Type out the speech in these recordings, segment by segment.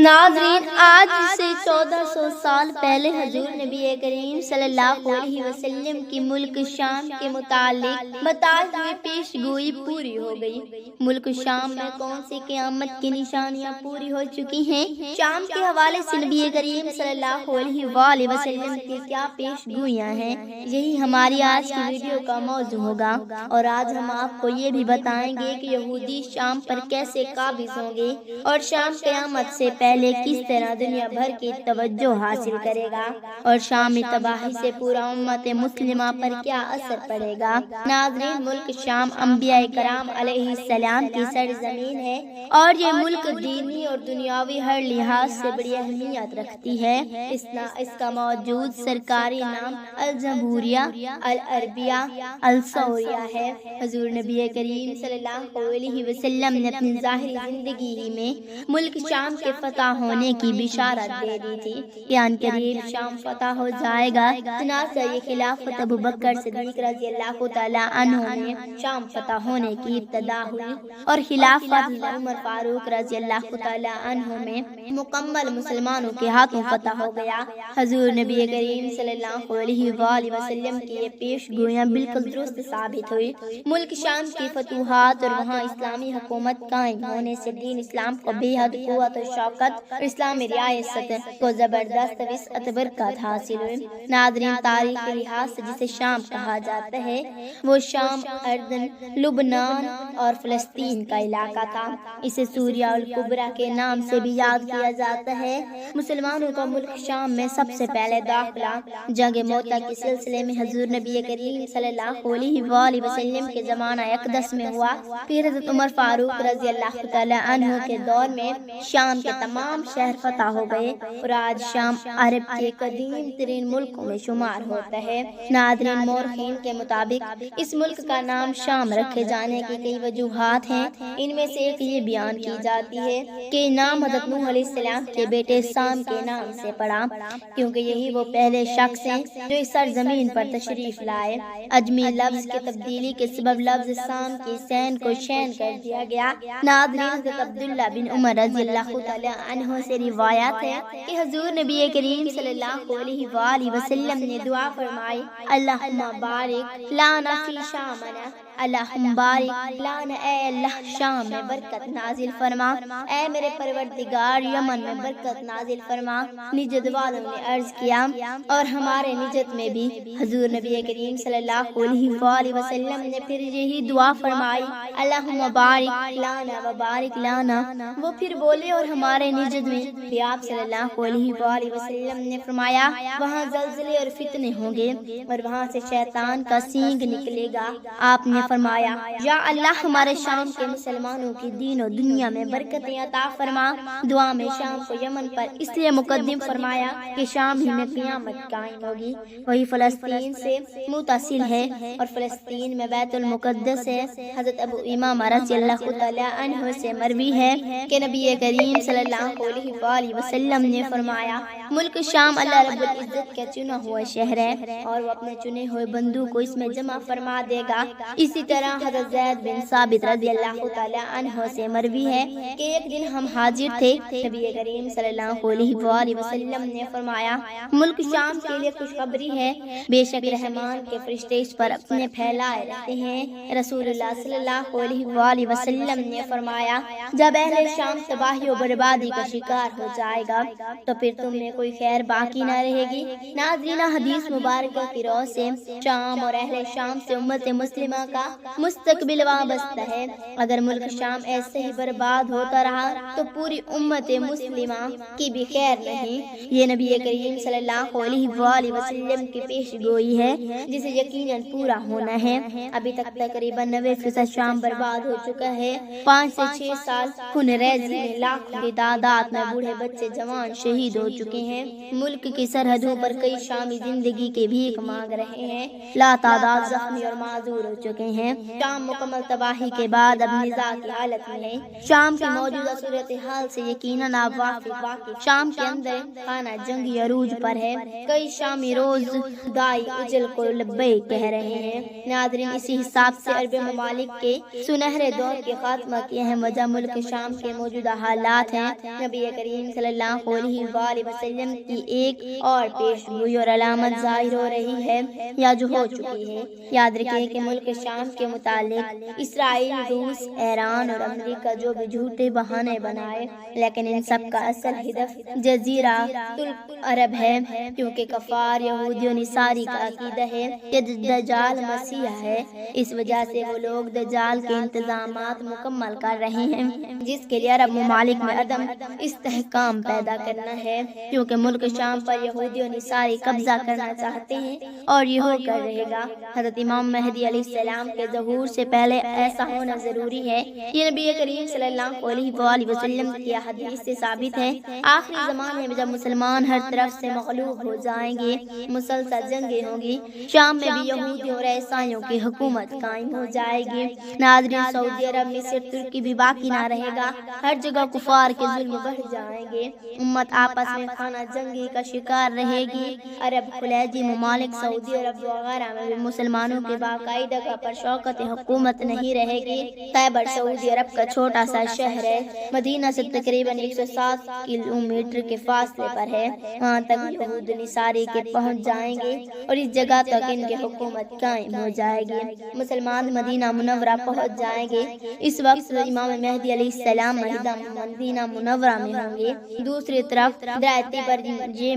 ناظرین، آج سے 1400 سال پہلے حضور نبی کریم صلی اللہ علیہ وسلم کی ملک شام کے متعلق بتائی ہوئی پیش گوئی پوری ہو گئی۔ ملک شام میں کون سی قیامت کی نشانیاں پوری ہو چکی ہیں؟ شام کے حوالے سے نبی کریم صلی اللہ علیہ وآلہ وسلم کی کیا پیش گوئیاں ہیں، یہی ہماری آج کی ویڈیو کا موضوع ہوگا۔ اور آج ہم آپ کو یہ بھی بتائیں گے کہ یہودی شام پر کیسے قابض ہوں گے اور شام قیامت سے پہلے کس طرح دنیا بھر کی توجہ حاصل کرے گا، اور شامی تباہی سے پورا امت مسلمہ پر کیا اثر پڑے گا۔ ناظرین، ملک شام انبیاء کرام علیہ السلام کی سرزمین ہے اور یہ ملک دینی اور دنیاوی ہر لحاظ سے بڑی اہمیت رکھتی ہے۔ اس کا موجود سرکاری نام الجمہوریہ العربیہ السعودیہ ہے۔ حضور نبی کریم صلی اللہ علیہ وسلم نے اپنی ظاہری زندگی ہی میں ملک شام کے فتح ہونے کی بشارت دے دی تھی کہ ان قریب شام فتح ہو جائے گا۔ چنانچہ یہ خلافت ابوبکر صدیق رضی اللہ تعالیٰ عنہ میں شام فتح ہونے کی ابتدا ہوئی اور خلافت عمر فاروق رضی اللہ تعالیٰ عنہ میں مکمل مسلمانوں کے ہاتھوں فتح ہو گیا۔ حضور نبی کریم صلی اللہ علیہ وآلہ وسلم کی یہ پیش گوئیاں بالکل درست ثابت ہوئی۔ ملک شام کی فتوحات اور وہاں اسلامی حکومت قائم ہونے سے دین اسلام کو بے حد قوت و شوکت اور اسلامی ریاست کو زبردست وسعت برکت حاصل ہوئی۔ ناظرین، تاریخ کے لحاظ سے جسے شام کہا جاتا ہے وہ شام، اردن، لبنان اور فلسطین کا علاقہ تھا۔ اسے سوریہ الکبریٰ کے نام سے بھی یاد کیا جاتا ہے۔ مسلمانوں کا ملک شام میں سب سے پہلے داخلہ جنگ موتا کے سلسلے میں حضور نبی کریم صلی اللہ علیہ وآلہ وسلم کے زمانہ اقدس میں ہوا۔ پھر حضرت عمر فاروق رضی اللہ تعالیٰ عنہ کے دور میں شام کے تمام شہر فتح ہو گئے اور آج شام عرب کے قدیم ترین ملکوں میں شمار ہوتا ہے۔ ناظرین، مورخین کے مطابق اس ملک کا نام شام رکھے جانے کی کئی وجوہات ہیں۔ ان میں سے ایک یہ بیان کی جاتی ہے کہ نام حضرت نوح علیہ السلام کے بیٹے سام کے نام سے پڑا، کیونکہ یہی وہ پہلے شخص ہیں جو اس سرزمین پر تشریف لائے۔ اجمی لفظ کی تبدیلی کے سبب لفظ سام کی سین کو شین کر دیا گیا۔ ناظرین، حضرت عبداللہ بن عمر رضی اللہ تعالیٰ عنہ سے روایت ہے کہ حضور نبی کریم صلی اللہ علیہ وآلہ وسلم نے دعا فرمائی، اللہم بارک لنا فی شامنا، اللہم بارک لنا، اے اللہ شام میں برکت نازل فرما، اے میرے پروردگار یمن میں برکت نازل فرما۔ نجد والوں نے عرض کیا اور ہمارے نجد میں بھی حضور نبی کریم صلی اللہ علیہ وآلہ وسلم نے پھر یہی دعا فرمائی، اللہم بارک لنا و بارک لنا۔ وہ پھر بولے اور ہمارے نجد میں بھی آپ صلی اللہ علیہ وآلہ وسلم نے فرمایا، وہاں زلزلے اور فتنے ہوں گے اور وہاں سے شیطان کا سینگ نکلے گا۔ آپ نے فرمایا، یا اللہ ہمارے شام کے مسلمانوں کی دین و دنیا میں برکتیں عطا فرما۔ دعا میں شام کو یمن پر اس لیے مقدم فرمایا کہ شام ہی میں قیامت قائم ہوگی۔ وہی فلسطین سے متصل ہے اور فلسطین میں بیت المقدس ہے۔ حضرت ابو امامہ رضی اللہ تعالیٰ عنہ سے مروی ہے کہ نبی کریم صلی اللہ علیہ وآلہ وسلم نے فرمایا، ملک شام اللہ رب العزت کا چنا ہوا شہر ہے اور وہ اپنے چنے ہوئے بندوں کو اس میں جمع فرما دے گا۔ اسی طرح حضرت زید بن ثابت رضی اللہ تعالیٰ عنہ سے مروی ہے کہ ایک دن ہم حاضر تھے، نبی کریم صلی اللہ علیہ وآلہ وسلم نے فرمایا، ملک شام کے لیے خوشخبری ہے، بے شک رحمان کے فرشتے اس پر اپنے پھیلائے رہتے ہیں۔ رسول اللہ صلی اللہ علیہ وآلہ وسلم نے فرمایا، جب اہل شام تباہی و بربادی کا شکار ہو جائے گا تو پھر تم میں کوئی خیر باقی نہ رہے گی۔ ناظرین، حدیث مبارکہ کی روح سے شام اور اہل شام سے امت مسلمہ کا مستقبل وابستہ ہے۔ اگر ملک شام ایسے ہی برباد ہوتا رہا تو پوری امت مسلمہ کی بھی خیر نہیں۔ یہ نبی کریم صلی اللہ علیہ وآلہ وسلم کی پیش گوئی ہے جسے یقیناً پورا ہونا ہے۔ ابھی تک تقریباً 90% شام برباد ہو چکا ہے۔ 5 سے 6 سال خون ریزی میں لاکھوں کی تعداد میں بوڑھے بچے جوان شہید ہو چکے ہیں۔ ملک کی سرحدوں پر کئی شامی زندگی کے بھیک مانگ رہے ہیں، لا تعداد زخمی اور معذور ہو چکے ہیں۔ شام مکمل تباہی کے بعد اب نزاع کی حالت میں ہے۔ شام کی موجودہ صورتحال سے یقیناً آپ واقف۔ شام کے اندر خانہ جنگی عروج پر ہے۔ کئی شامی روز دائی اجل کو لبیک کہہ رہے ہیں۔ ناظرین، اسی حساب سے عرب ممالک کے سنہرے دور کے خاتمہ کی اہم وجہ ملک شام کے موجودہ حالات ہیں۔ نبی کریم صلی اللہ علیہ وآلہ وسلم کی ایک اور پیش گوئی اور علامت ظاہر ہو رہی ہے یا جو ہو چکی ہے۔ یاد رکھیں کہ ملک شام کے متعلق اسرائیل، روس، ایران اور امریکہ جو بھی جھوٹے بہانے بنائے، لیکن ان سب کا اصل ہدف جزیرہ عرب ہے، کیونکہ کفار یہودی و نصاری کا عقیدہ ہے کہ دجال مسیح ہے۔ اس وجہ سے وہ لوگ دجال کے انتظامات مکمل کر رہے ہیں، جس کے لیے عرب ممالک میں عدم استحکام پیدا کرنا ہے، کیونکہ ملک شام پر یہودی و نصاری قبضہ کرنا چاہتے ہیں اور یہ ہو کر رہے گا۔ حضرت امام مہدی علیہ السلام کے ظہور سے پہلے ایسا ہونا ضروری ہے۔ یہ نبی کریم صلی اللہ علیہ وآلہ وسلم کی حدیث سے ثابت ہے۔ آخری زمانے میں جب مسلمان ہر طرف سے مغلوب ہو جائیں گے، مسلسل جنگیں ہوں گی، شام میں بھی یہودیوں اور عیسائیوں کی حکومت قائم ہو جائے گی۔ ناظرین، سعودی عرب میں صرف ترکی بھی باقی نہ رہے گا، ہر جگہ کفار کے ظلم بڑھ جائیں گے، امت آپس میں خانہ جنگی کا شکار رہے گی۔ عرب خلیجی ممالک سعودی عرب وغیرہ میں بھی مسلمانوں کے باقاعدہ پر شوکت حکومت نہیں رہے گی۔ خیبر سعودی عرب کا چھوٹا سا شہر ہے، مدینہ سے تقریباً 107 کلومیٹر کے فاصلے پر ہے۔ وہاں تک یہود نصاری کے پہنچ جائیں گے اور اس جگہ تک ان کی حکومت قائم ہو جائے گی۔ مسلمان مدینہ منورہ پہنچ جائیں گے۔ اس وقت امام مہدی علیہ السلام مدینہ منورہ میں ہوں گے۔ دوسری طرف دریائے تیبر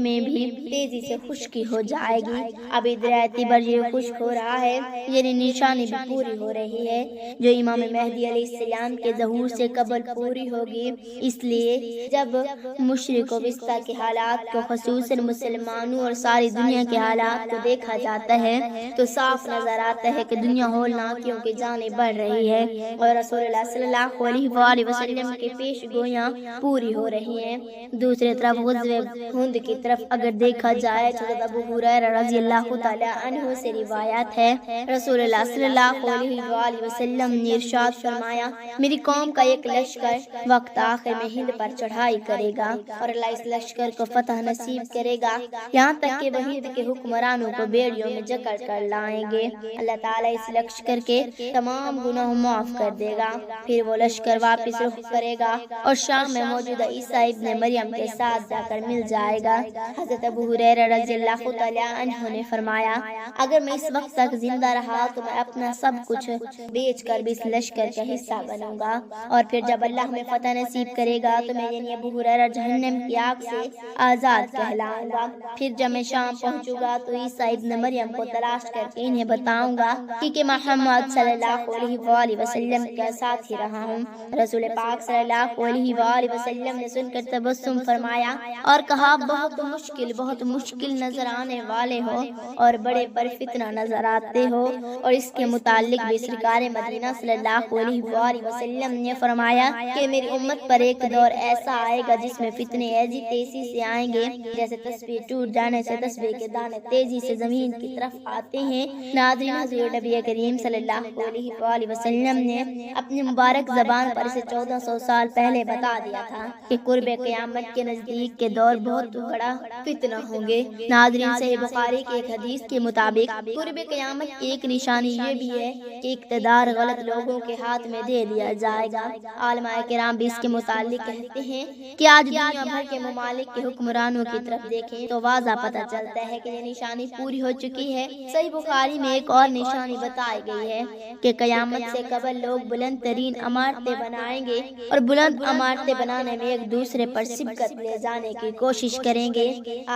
میں بھی تیزی سے خشکی ہو جائے گی۔ ابھی دریائے تیبر خشک ہو رہا ہے، یعنی نشانی بھی پوری ہو رہی ہے جو امام مہدی علیہ السلام کے ظہور سے قبل پوری ہوگی۔ اس لیے جب مشرق و وسطیٰ کے حالات کو، خصوصاً مسلمانوں اور ساری دنیا کے حالات کو دیکھا جاتا ہے تو صاف نظر آتا ہے کہ دنیا ہولناکیوں کی جانب بڑھ رہی ہے اور رسول اللہ صلی اللہ علیہ وآلہ وسلم کی پیش گوئیاں پوری ہو رہی ہیں۔ دوسری طرف غزوہ ہند کی طرف اگر دیکھا جائے تو ابو ہریرہ رضی اللہ تعالی عنہ سے روایت ہے، رسول اللہ صلی اللہ علیہ وآلہ وسلم نے ارشاد فرمایا، میری قوم کا ایک لشکر وقت آخر میں ہند پر چڑھائی کرے گا اور اللہ اس لشکر کو فتح نصیب کرے گا، یہاں تک کہ وہ ہند کے حکمرانوں کو بیڑیوں میں جکڑ کر لائیں گے۔ اللہ تعالیٰ اس لشکر کے تمام گناہ معاف کر دے گا، پھر وہ لشکر واپس رخ کرے گا اور شام میں موجودہ عیسیٰ ابن مریم کے ساتھ جا کر مل جائے گا۔ حضرت ابو ہریرہ رضی اللہ تعالی عنہ نے فرمایا، اگر میں اس وقت تک زندہ رہا تو میں اپنا سب کچھ بیچ کر بھی اس لشکر کا حصہ بنوں گا، اور پھر جب اللہ میں فتح نصیب کرے گا تو میں یعنی ابو ہریرہ جہنم کی آگ سے آزاد کہلاؤں گا۔ پھر جب میں شام پہنچوں گا تو عیسیٰ ابن مریم کو تلاش کر کے انہیں بتاؤں گا کہ محمد صلی اللہ علیہ وآلہ وسلم کے ساتھ ہی رہا ہوں۔ رسول پاک صلی اللہ علیہ وآلہ وسلم نے سن کر تبسم فرمایا اور کہا، بہت مشکل نظر آنے والے ہو اور بڑے پر فتنہ نظر آتے ہو۔ اور اس کے متعلق بھی سرکار مدینہ صلی اللہ علیہ وآلہ وسلم نے فرمایا کہ میری امت پر ایک دور ایسا آئے گا جس میں فتنے ایسی تیزی سے آئیں گے جیسے تسبیح ٹوٹ جانے سے تسبیح کے دانے تیزی سے زمین کی طرف آتے ہیں۔ ناظرین، حضور نبی کریم صلی اللہ علیہ وآلہ وسلم نے اپنی مبارک زبان پر اسے 1400 سال پہلے بتا دیا تھا کہ قرب قیامت کے نزدیک کے دور بہت بڑا فتنہ ہوں گے۔ ناظرین، صحیح بخاری کی ایک حدیث کے مطابق قرب قیامت کی ایک نشانی یہ بھی ہے کہ اقتدار غلط لوگوں کے ہاتھ میں دے دیا جائے گا۔ علماء کرام بھی اس کے متعلق کہتے ہیں کہ آج دنیا بھر کے ممالک کے حکمرانوں کی طرف دیکھیں تو واضح پتہ چلتا ہے کہ یہ نشانی پوری ہو چکی ہے۔ صحیح بخاری میں ایک اور نشانی بتائی گئی ہے کہ قیامت سے قبل لوگ بلند ترین عمارتیں بنائیں گے اور بلند عمارتیں بنانے میں ایک دوسرے پر سبقت لے جانے کی کوشش کریں گے۔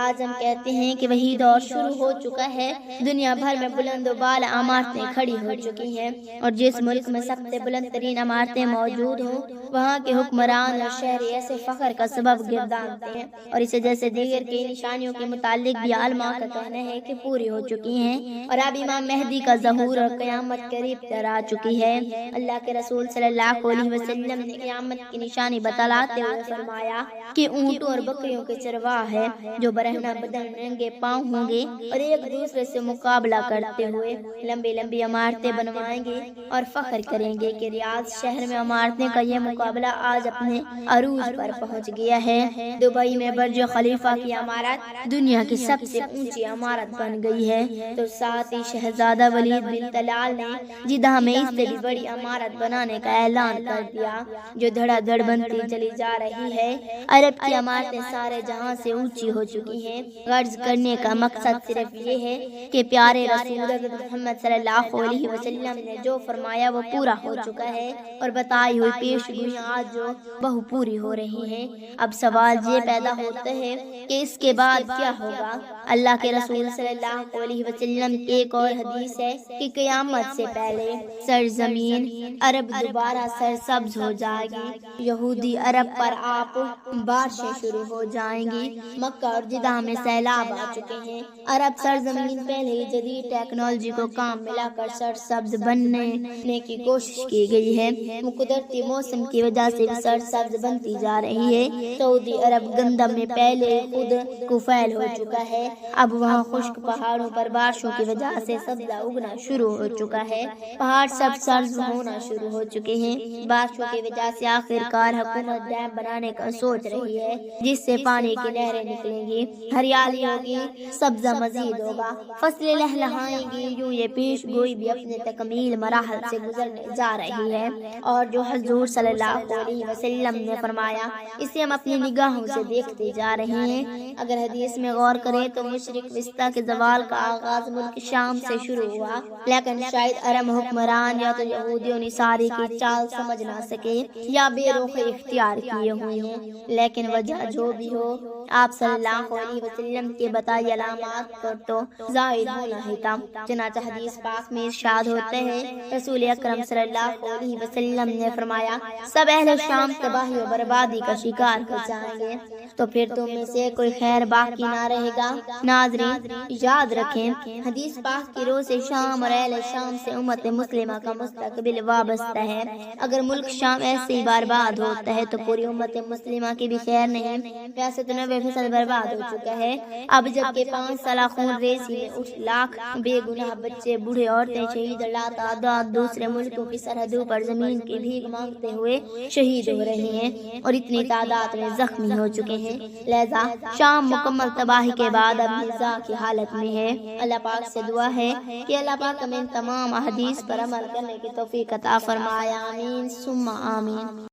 آج ہم کہتے ہیں کہ وہی دور شروع ہو چکا ہے، دنیا بھر میں بلند و بالا عمارتیں کھڑی ہو چکی ہیں، اور جس ملک میں سب سے بلند ترین عمارتیں موجود ہوں وہاں کے حکمران اور شہری ایسے فخر کا سبب گردانتے ہیں، اور اسے جیسے دیگر کی نشانیوں کے متعلق بھی علماء کا کہنا ہے کہ پوری ہو چکی ہیں، اور اب امام مہدی کا ظہور اور قیامت قریب تر آ چکی ہے۔ اللہ کے رسول صلی اللہ علیہ وسلم نے قیامت کی نشانی بتلاتے ہوئے فرمایا کہ اونٹوں اور بکریوں کے چرواہ ہے جو برہنہ بدن، ننگے پاؤں ہوں گے اور ایک دوسرے سے مقابلہ کرتے ہوئے لمبی لمبی عمارتیں عمارتیں بنوائیں گے اور فخر کریں گے کہ ریاض شہر میں عمارتیں کا یہ مقابلہ آج اپنے عروج پر پہنچ گیا ہے۔ دبئی میں برج خلیفہ کی عمارت دنیا کی سب سے اونچی عمارت بن گئی ہے، تو ساتھ ہی شہزادہ ولید بن طلال نے جدہ میں اس سے بھی بڑی عمارت بنانے کا اعلان کر دیا، جو دھڑا دھڑ بنتی چلی جا رہی ہے۔ عرب کی عمارتیں سارے جہاں سے اونچی ہو چکی ہیں۔ غرض کرنے کا مقصد صرف یہ ہے کہ پیارے رسول محمد صلی اللہ علیہ وسلم نے جو فرمایا وہ پورا ہو چکا ہے، اور بتائی ہوئی پیش گوئیاں آج جو بہو پوری ہو رہی ہیں۔ اب سوال یہ پیدا ہوتا ہے کہ اس کے بعد کیا ہوگا؟ اللہ کے رسول صلی اللہ علیہ وسلم کی ایک اور حدیث ہے کہ قیامت سے پہلے سرزمین عرب دوبارہ سرسبز ہو جائے گی، یہودی عرب پر آپ بارشیں شروع ہو جائیں گی، مکہ اور جدہ میں سیلاب آ چکے ہیں۔ عرب سرزمین پہلے ہی جدید ٹیکنالوجی کو کام ملا کر سرسبز بننے کی کوشش کی گئی ہے، قدرتی موسم کی وجہ سے بھی سرسبز بنتی جا رہی ہے۔ سعودی عرب گندم میں پہلے خود کفیل ہو چکا ہے، اب وہاں خشک پہاڑوں پر بارشوں کی وجہ سے سبزہ اگنا شروع ہو چکا ہے، پہاڑ سب سبز ہونا شروع ہو چکے ہیں۔ بارشوں کی وجہ سے آخر کار حکومت ڈیم بنانے کا سوچ رہی ہے، جس سے پانی کی نہریں نکلیں گی، ہریالی ہوگی، سبزہ مزید ہوگا، فصلیں لہلہائیں گی۔ یوں یہ پیش گوئی بھی اپنے تکمیل مراحل سے گزرنے جا رہی ہے، اور جو حضور صلی اللہ علیہ وسلم نے فرمایا اسے ہم اپنی نگاہوں سے دیکھتے جا رہے ہیں۔ اگر حدیث میں غور کریں تو مشرق وسطیٰ کے زوال کا آغاز ملک شام سے شروع ہوا، لیکن شاید عرب حکمران یا تو یہودی و نصاری کی چال سمجھ نہ سکے یا بے رخی اختیار کیے ہوئے ہیں، لیکن وجہ جو بھی ہو آپ صلی اللہ علیہ وسلم کے بتائی علامات پر تو ظاہر ہونا ہی تھا۔ چنانچہ حدیث پاک میں ارشاد ہوتے ہیں، رسول اکرم صلی اللہ علیہ وسلم نے فرمایا سب اہل شام تباہی و بربادی کا شکار ہو جائیں گے، تو پھر تم میں سے کوئی خیر باقی نہ رہے گا۔ ناظرین یاد رکھیں، حدیث پاک کی روح سے شام اور اہل شام سے امت مسلمہ کا مستقبل وابستہ ہے۔ اگر ملک شام ایسے ہی برباد ہوتا ہے تو پوری امت مسلمہ کی بھی خیر نہیں۔ ویسے تو 90% برباد ہو چکا ہے، اب جبکہ 5 سالہ خون ریزی میں 8 لاکھ بے گناہ بچے، بوڑھے، عورتیں شہید اور لاتعداد دوسرے ملکوں کی سرحدوں پر زمین کی بھیک مانگتے ہوئے شہید ہو رہے ہیں، اور اتنی تعداد میں زخمی ہو چکے ہیں۔ لہذا شام مکمل تباہی کے بعد اب نزاع کی حالت میں ہے۔ اللہ پاک سے دعا ہے کہ اللہ پاک ہمیں ان تمام احادیث پر عمل کرنے کی توفیق عطا فرمائے، آمین ثم آمین۔